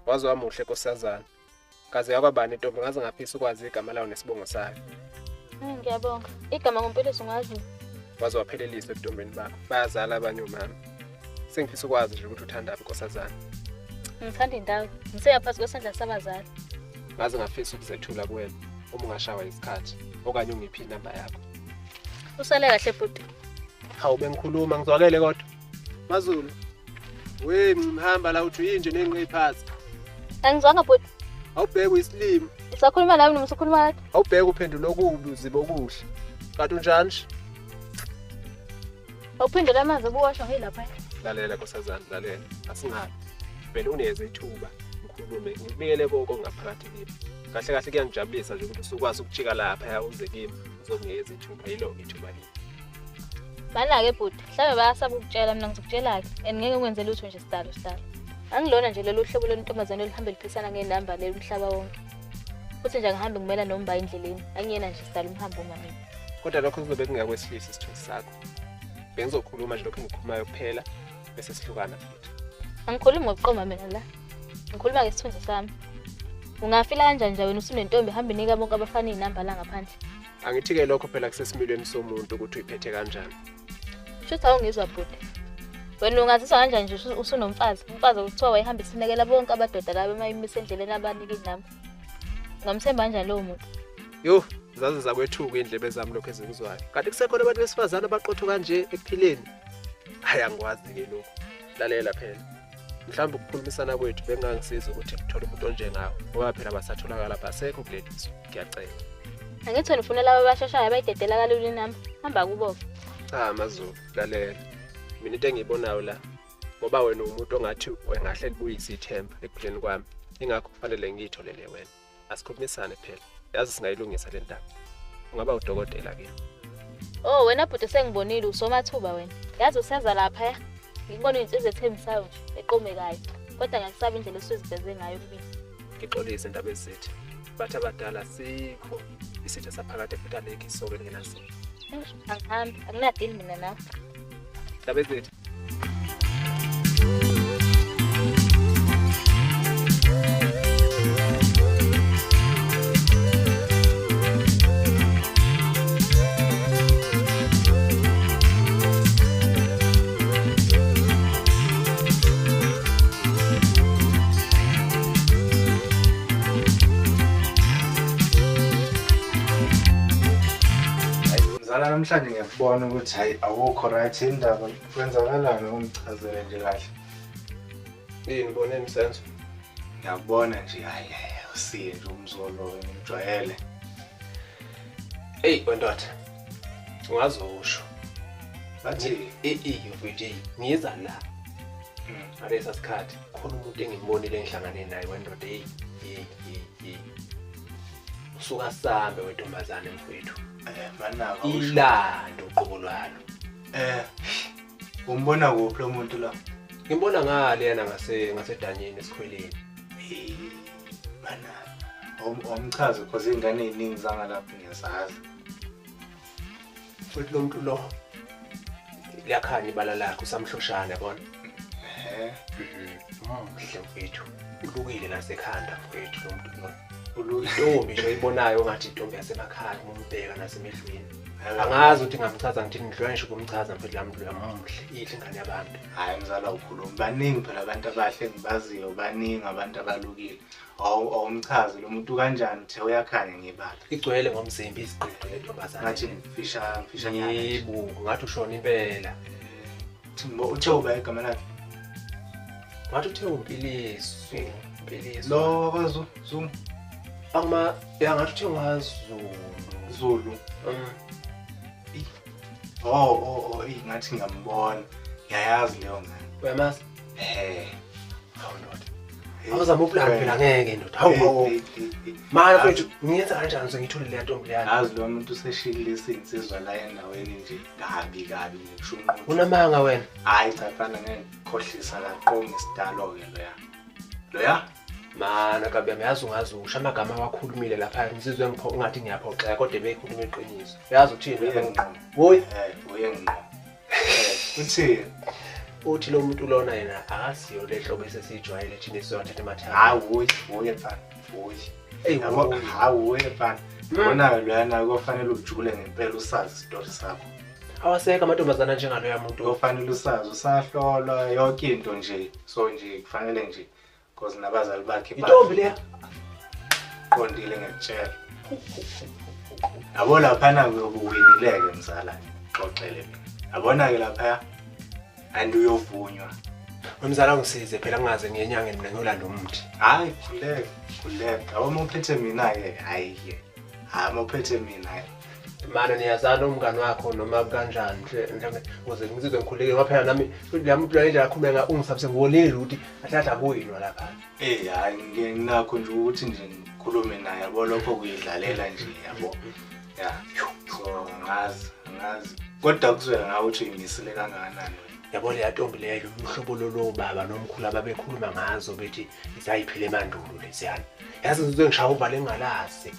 Waze wamuhle nkosazana. Kaze yakwabani intombi ngaze ngaphisa ukwazi igama layo nesibongo sayo. Ngiyabonga. Igama ngompeliso ngazi. Waze waphelelisa ebuntombeni bakho. Bayazala abanye umama. Sengifisa ukwazi nje ukuthi uthandaphi nkosazana. Ngithanda indawo. Ngiseyaphansi kwesandla sabazali. Ngaze ngafisa ukuzethula kuwena uma ungashawa isikhathi okanye ungiphi inamba yakho. Usale kahle bhuti. Hawu bengikhuluma ngizwakele kodwa. Mazulu. We ngihamba la uthi yinje nenqe iphansi. Angizwanga bhuti. Awubheke uyisilimo. Usakhuluma nawe noma usakhuluma kahle? Awubheke uphendula okubi uzibo okuhle. Kanti unjani? Awuphindela amanzi obuwashwa ngilapha. Lalela nkosazana lalela. Asingabi. Vele uneze ithuba. Ngikhulume ngibikele konke ngaphakathi kimi. Kahle kahle kuyangijabulisa nje ukuthi usukwazi ukujika lapha uze kimi uzongiyeza ithuba yilo ithuba leli. Bana-ke bhuti, mhlawumbe bayasaba ukutshela mina ngizokutshela-ke and ngeke ngikwenze lutho nje sidalo. Angilona nje lolu hlobo lwentombazane olihamba liphisana ngenamba leli umhlaba wonke. Futhi nje angihambe ngimela nomba endleleni, angiyena nje sidalo umhambo uma mina. Kodwa lokho kuzobe kungakwesilisa isithunzi sakho. Bengizokhuluma nje lokho engikhumayo kuphela bese sihlukana futhi. Angikhulumi ngokuqoma mina la. Ngikhuluma ngesithunzi sami. Ungafila kanjani nje wena usunentombi hamba inika bonke abafana inamba la ngaphandle? Angithi-ke lokho phela kusesimilweni somuntu ukuthi uyiphethe kanjani. Shuthi awungizwa bhuti. Wena ungazizwa kanjani nje usunomfazi? Umfazi okuthiwa wayehamba isinekela bonke abadoda laba emayimise endleleni abanika inamba. Ngamthemba kanjani lowo muntu? Yo, zaze zakwethuka indlebe zami lokho ezikuzwayo. Kanti kusekhona abantu besifazane abaqotho kanje ekuphileni. Hayi angikwazi-ke lokho. Lalela phela. Mhlawumbe ukukhulumisana kwethu bengangisiza ukuthi ngithole umuntu onjengawe. Ngoba phela basatholakala lapha asekho kuleliso. Ngiyacela. Angithi wena ufuna laba abashashayo abayidedela kalula inamba. Hamba kubo. Cha Mazulu, lalela. Mina into engiyibonayo la ngoba wena umuntu ongathi wengahle libuyise ithemba ekuphileni kwami. Ingakho kufanele ngiyitholele wena. Asikhulumisane phela. Yazi singayilungisa le ndaba. Ungaba udokotela kimi. Oh, wena bhuti sengibonile usomathuba wena. Yazi usenza lapha ngibona insizwe ethembisayo nje eqomekayo. Kodwa ngiyasaba indlela esiziveze ngayo kimi. Ngixolise indaba ezithi. Bathi abadala sikho isitha saphakade futhi alekho isoko lingenasiko. Angihambi, anginadili mina nawe. Indaba ezithi. Namhlanje ngiyakubona ukuthi hayi awukho right indaba kwenzakalani umchazele nje kahle. Ngibone emsenzo. Ngiyakubona nje hayi usiye nje umzolo ngijwayele. Hey wendoda. Ungazosho. Bathi UVJ ngiza la. Ngalesa sikhathi khona umuntu engimbonile engihlangane naye wendoda hey. Usuka sambe wentombazane mfowethu. Manaka ilando uqobolwalo. Umbona kuphi lo muntu la? Ngimbona ngale yana ngasedanyeni esikhweleni. Manaka. Omchaze because ingane eziningi zangalapha ngiyasazi. Futhi lo muntu lo liyakhanya ibala lakhe usamhloshana yabona. Mhle mfowethu. Ulukile nasekhanda mfowethu lo muntu lo. Intombi nje oyibonayo ngathi intombi yasemakhaya umbheka nasemehlweni. Angazi ukuthi ngamchaza ngithini ngidlwa ngisho kumchaza mfethu lami lo yamuhle ihle ingane yabantu. Hayi mzala ukhuluma baningi phela abantu abahle engibaziyo baningi abantu abalukile. Awumchaze lo muntu kanjani uthe uyakhanya ngebala. Igcwele ngomzimba isiqhaqho lentombazana. Ngathi ngifisha nyana. Yebo ngathi ushona impela. Uthe uba igama lakhe. Ngathi uthe uMpiliso. Lo wakwaZulu Zulu. Ama yangathi uthe ngwaZulu. Zulu. Ngathi ngiyambona. Ngiyayazi leyo ngane. Uyamazi? Hawu ndoda. Awuzama ukulapha phela ngeke ndoda. Hawu. Manje mfethu ngiyenza kanjani ngithole le ntombi leyana? Yazi lo muntu useshilisa insizwa la endaweni nje kabi ngishunqa. Unamanga wena? Hayi cha fana ngekhohlisa la qonga isidalo ke loya. Mana kabe uyazi ungazusha amagama awakhulumile lapha ngizizwe ngipho ungathi ngiyaphoxeka kodwa beyikhuluma iqiniso. Uyazi uthini? Woyi. Woyi. Woyi ngqo. Uthini? uthi lo muntu lona yena akasiyo le hlobo esesijwayele thina esiyothatha emathanga. Hawu mfana. Yabo hawu mfana. Bona lwana kufanele ujule ngempela usazi isitori sakho. Awaseka amantombazana njengalo yamuntu. Kufanele usazi usahlolwa yonke into nje. So nje kufanele nje because nabazali bakhe intombi leya qondile ngekutshela. Yabo laphana uwinileke mzala xoxele. Yabona ke lapha andi uyovunywa. Umzala ungisize phela ngingaze ngenyangeni ngiyolanda umuthi. Hayi khuleka. Yabo mawuphethe mina ke hayi ke. Mawuphethe mina ke. Mana niyazana umngani wakho noma kanjani nje ukuze ngizizwe ngikhuleke ngaphela nami la muntu nje akhuleka ungisabise ngiwolile ukuthi ahlahla kuyinwa lapha. Hayi nginakho nje ukuthi nje ngikhulume naye yabo lokho kuyidlalela nje yabo. Ya. So ngazi. Kodwa kuzwe ngawuthi imisile kangakanani. Yabo le ntombi leyo umhlobo lo baba nomkhulu ababekhuluma ngazo bethi isayiphile emandulo lesiyana. Yazi ngizwe ngishaya uvale ngalazi.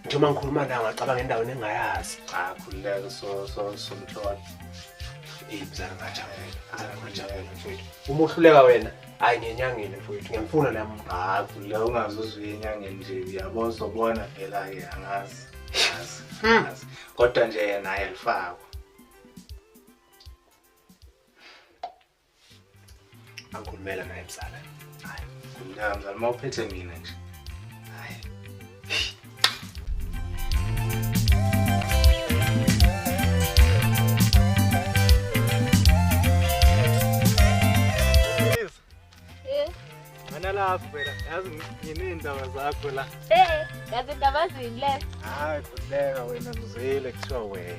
Njengoba ngikhuluma la ngacabanga endaweni engayazi. Khuleka so mtholo. Mzala ngajabula mfowethu. Uma uhluleka wena hayi ngenyangeni mfowethu ngiyamfuna la muntu. Khuleka ungazuzwe enyangeni nje yabo uzobona phela ke angazi. Kodwa nje yena ayalifakwa. Angikhulumela naye mzala. Hayi khuleka mzala mawuphethe mina nje. Hayi. Lapho phela yazi nginindaba zakho la. Yazi indaba zini le? Hayi khuleka wena mzile kuthiwa wena.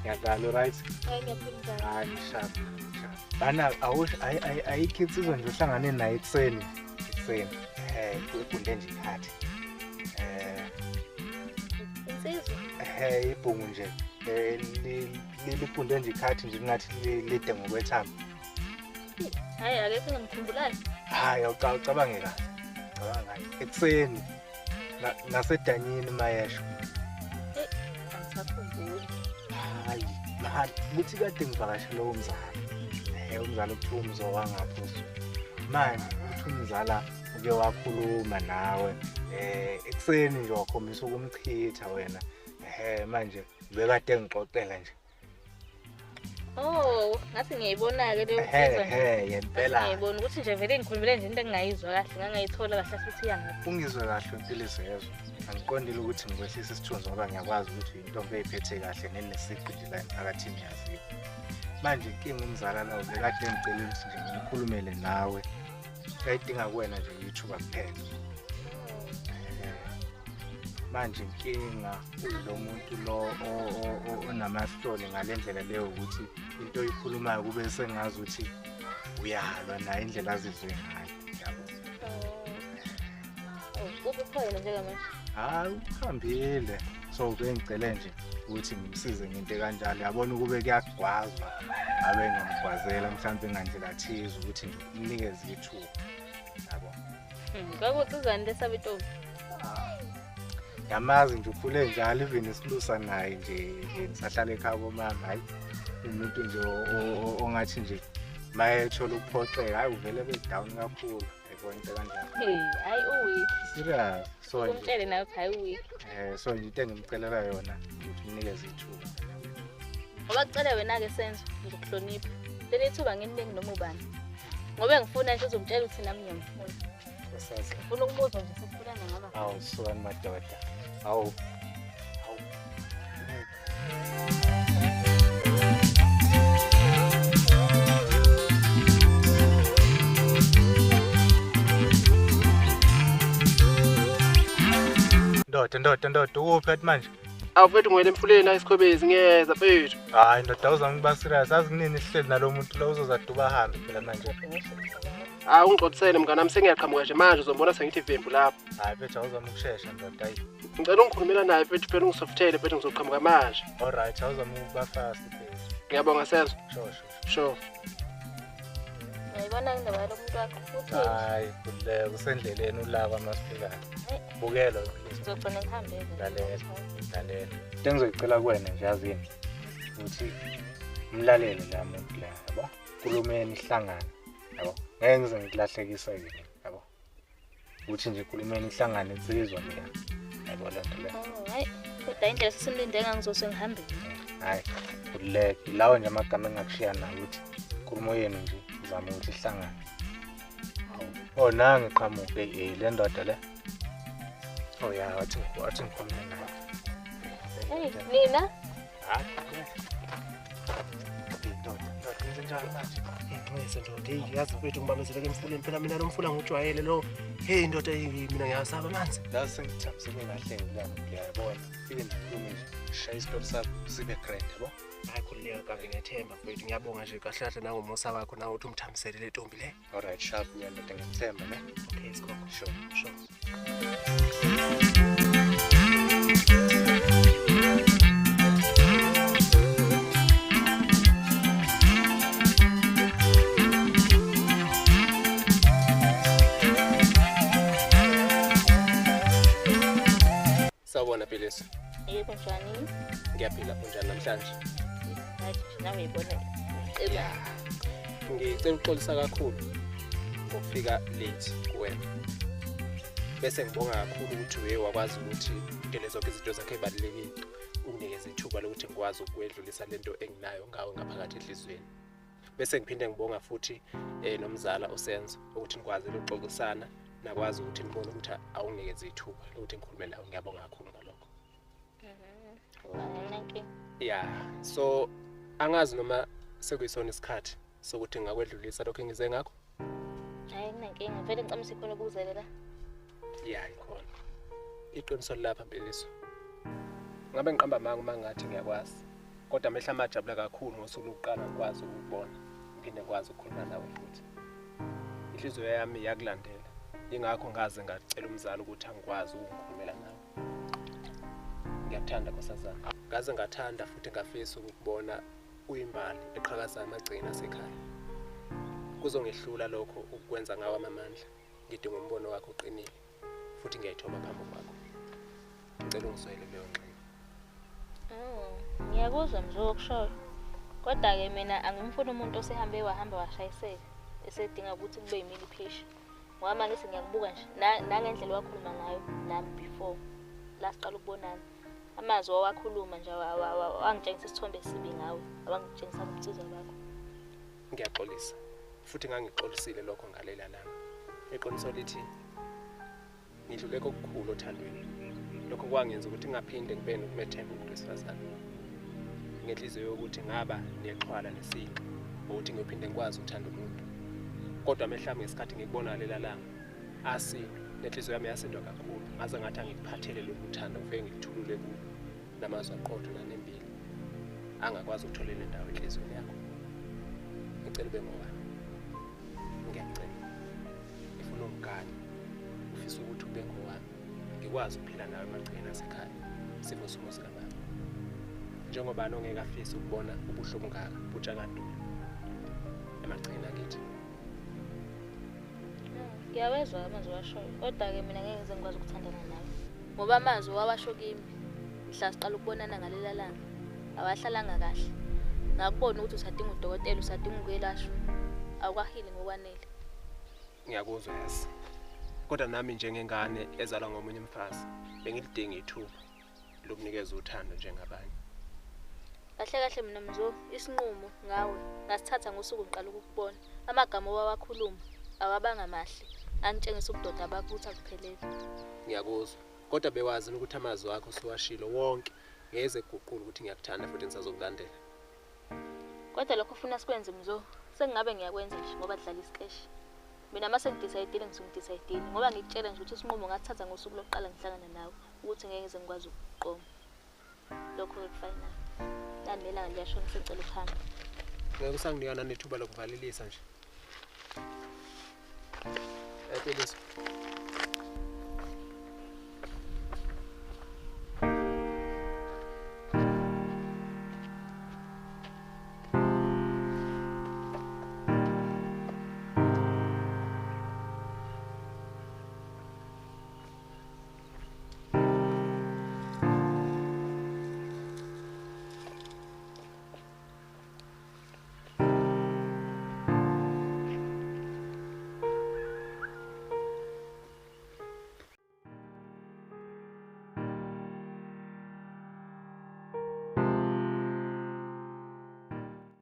Ngiyadala right? Ngiyaphila. Hayi sharp. Bana awusho ayikho insizwa nje uhlangane naye ekseni. Kuyifunde nje ikhathi. Insizwa? Ibhungu nje. Lifunde nje ikhathi nje ngathi lide ngokwethamba. Hayi akekho ngimkhumbulayo. Hayi ucabange kahle. Ekseni nasedanyini mayesho. Angisakhumbuli. Hayi buthi kade ngivakashela umzala. Umzala ukuthiwa umzowa ngapho. Manje uthi umzala uke wakhuluma nawe ekseni nje wakhombisa ukumchitha wena. Manje bekade ngixoxela nje. Oh, ngathi ngiyibona ke leyo nsizwa. Yempela. Ngiyibona ukuthi nje vele ngikhulumele nje into engingayizwa kahle, ngangayithola kahle futhi yangaphi. Ungizwe kahle impilo isezwe. Angiqondile ukuthi ngikwehlisa isithunzi ngoba ngiyakwazi ukuthi intombi eyiphethe kahle nenesiqi nje la emphakathini yaziyo. Manje inkinga umzala lawo bekade ngicela ukuthi nje ngikhulumele nawe. Ayidinga kuwena nje YouTube kuphela. Manje inkinga lo muntu lo onamahloni ngalendlela leyo ukuthi into oyikhulumayo kube sengazi ukuthi uyalwa naye indlela azizwe ngayo yabo. Ukuphela njengamanje. Hayi uhambile. So bengicela nje ukuthi ngimsize ngento kanjalo. Yabona ukube kuyagwazwa abe ngimgwazela mhlawumbe ngandlela thize ukuthi nje umnikeze ithuba. Yabo. Kwakucizana lesabe ntombi. Yamazi nje ukhule njalo even isilusa naye nje ngisahlala ekhaya komama hayi umuntu nje ongathi nje mayethola ukuphoxeka hayi uvele bedown kakhulu yabona into kanjalo. Hayi uweak. Serious. So nje umtshele nawe hayi uweak. So nje into engimcelela yona ukuthi unikeze ithuba. Ngoba kucela wena ke senzo ngizokuhlonipha. Leli ithuba nginingi noma ubani. Ngoba ngifuna nje uzomtshela ukuthi nami ngiyamfuna. Kusaza. Ufuna ukubuza nje sifuna ngaba. Awu sokani madoda. Awu. Ndoda ukuphi manje? Awufethu ngoyele emfuleni ayisikhobezi ngiyeza mfethu. Hayi ndoda uzangiba serious azinini sihleli nalomuntu lo uzozaduba hambe phela manje. Ungixoxisene mngani nami sengiyaqhamuka nje manje uzombona sengithi ivembu lapho. Hayi mfethu awuzama ukusheshsha ndoda hayi. Ngicela ungikhulumela naye mfethu phela ungisofuthele mfethu ngizoqhamuka manje. Alright awuzama ukuba fast mfethu. Ngiyabonga senzo. Sure. Ngiyibona indaba yomuntu wakho uthi. Hayi kule kusendleleni ulaka masiphikayo. Bukela Ngizogcina ngihambe. Lalela. Into engizoyicela kuwena nje yazini ukuthi umlalele la muntu la yabo. kulumeni ihlangane yabo ngeke ngize ngikulahlekise-ke yabo ukuthi nje kulumeni ihlangane insizwa mina yabo lento le Hayi, kodwa indlela sesimlinde ngangizose ngihambile. hayi uleke lawo nje amagama engakushiya nawo ukuthi inkulumo yenu nje izama ukuthi ihlangane nangi qhamuke le ndoda le ya wathi ngikhulume naye Hey, Nina? yazi mfethu ngibambezeleke emfuleni phela mina lo mfula ngujwayele lo hey ndoda mina ngiyasaba amanzi la sengithambisele kahle ngiyabona fike ngikhulume nje shaya isitori sakho sibe grand yabo hayi khululeka kabi ngiyethemba mfethu ngiyabonga nje kahle kahle nangomusa wakho nawe uthi umthambisele le ntombi le alright sharp ngiyandoda ngiyethemba ne okay sikho sure Sawubona Philiso. Yebo njani? Ngiyaphila kunjani namhlanje? Hayi, nawe uyibona ngicela. Ngicela uxolisa kakhulu ukufika late kuwena. Bese ngibonga kakhulu ukuthi uye wakwazi ukuthi ngene zonke izinto zakhe ezibalekile. Unginikeze ithuba lokuthi ngikwazi ukwedlulisa lento enginayo ngawe ngaphakathi enhlizweni. Bese ngiphinde ngibonga futhi nomzala uSenzo ukuthi nikwazi ukuxoxisana nakwazi ukuthi nibone ukuthi awunginikeze ithuba lokuthi ngikhulume nawe. Ngiyabonga kakhulu ngalokho. Yeah, so angazi noma sekuyisona isikhathi sokuthi ngakwedlulisa lokho engize ngakho. Hayi kunenkinga, vele ngicamisa khona ukuzelela. Yeah, ikhona. Iqiniso lapha Philiso. Ngabe ngiqamba manga mangathi ngiyakwazi. Kodwa amehla amajabula kakhulu ngosuku lokuqala ngikwazi ukubona. Ngiphinde ngikwazi ukukhuluma nawe futhi. Inhliziyo yami yakulandela. Ingakho ngaze ngacela umzali ukuthi angikwazi ukukhulumela nawe. Ngiyathanda nkosazana. Ngaze ngathanda futhi ngafisa ukubona uyimbali eqhakaza amagcina asekhaya. Kuzongehlula lokho ukwenza ngawe amandla. Ngidinga umbono wakho uqinile futhi ngiyayithoba phambi kwakho. Ngicela ungiswele leyo ngxenye. Ngiyakuzwa mzokushoyo. Kodwa-ke mina angimfuni umuntu osehamba washayiseka esedinga ukuthi kube yimini phesha. Ngoba manje sengiyakubuka nje nangendlela wakhuluma ngayo nami before la siqala ukubonana. Amazwi wawakhuluma nje wangitshengisa isithombe esibi ngawe, awangitshengisa ubusizwa bakho. Ngiyaxolisa futhi ngangixolisile lokho ngalela langa. Iqiniso lithi ngidlule kokukhulu othandweni. Lokho kwangenza ukuthi ngingaphinde ngibe nokumethemba umuntu wesifazane. Ngenhliziyo yokuthi ngaba nexhwala nesinqi ukuthi ngiyophinde ngikwazi ukuthanda umuntu. Kodwa amehlami ngesikhathi ngikubona lela langa asindwa nenhliziyo yami yasindwa kakhulu. Ngaze ngathi angikuphathele lokhu uthando ngifike ngikuthulule kulo namazwi aqotho nanembili. Angakwazi ukuthola le ndawo enhliziyweni yakho. Ngicela ube ngowami. Ngiyacela. Ngifuna ungigane. Ufisa ukuthi ube ngowami. Ngikwazi ukuphila nawe emagcina asekhaya. Sifo somo sikababa. Njengoba nongeke afisa ukubona ubuhle obungaka butsha kandulo emagcina kithi. Ngiyawezwa amazwi washoyo, kodwa-ke mina ngeke ngize ngikwazi ukuthandana nawe. Ngoba amazwi wawasho kimi mhla siqala ukubonana ngalela langa. Awahlalanga kahle. Ngakubona ukuthi usadinga udokotela, usadinga ukwelashwa. Awukahili ngokwanele. Ngiyakuzwa yasi. Kodwa nami njengengane ezalwa ngomunye umfazi, bengilidinga ithuba lokunikeza uthando njengabanye. Kahle mina mzo, isinqumo ngawe ngasithatha ngosuku ngiqala ukukubona. Amagama wawakhuluma awabanga mahle. Angitshengisa ubudoda bakho ukuthi akuphelele. Ngiyakuzwa. Kodwa bewazi ukuthi amazwi akho siwashilo wonke ngeze eguqula ukuthi ngiyakuthanda futhi ngisazokulandela. Kodwa lokho ufuna sikwenze mzo, sengingabe ngiyakwenza nje ngoba dlala isikeshi. Mina mase ngidecide ngizongidecide ngoba ngikutshela nje ukuthi isinqumo ngasithatha ngosuku lokuqala ngihlangana nawe ukuthi ngeke ngize ngikwazi ukuqoma. Lokho ekufinal. Nanelanga liyashona sengicela ukuhamba. Ngeke usanginika nethuba lokuvalelisa nje. Philiso.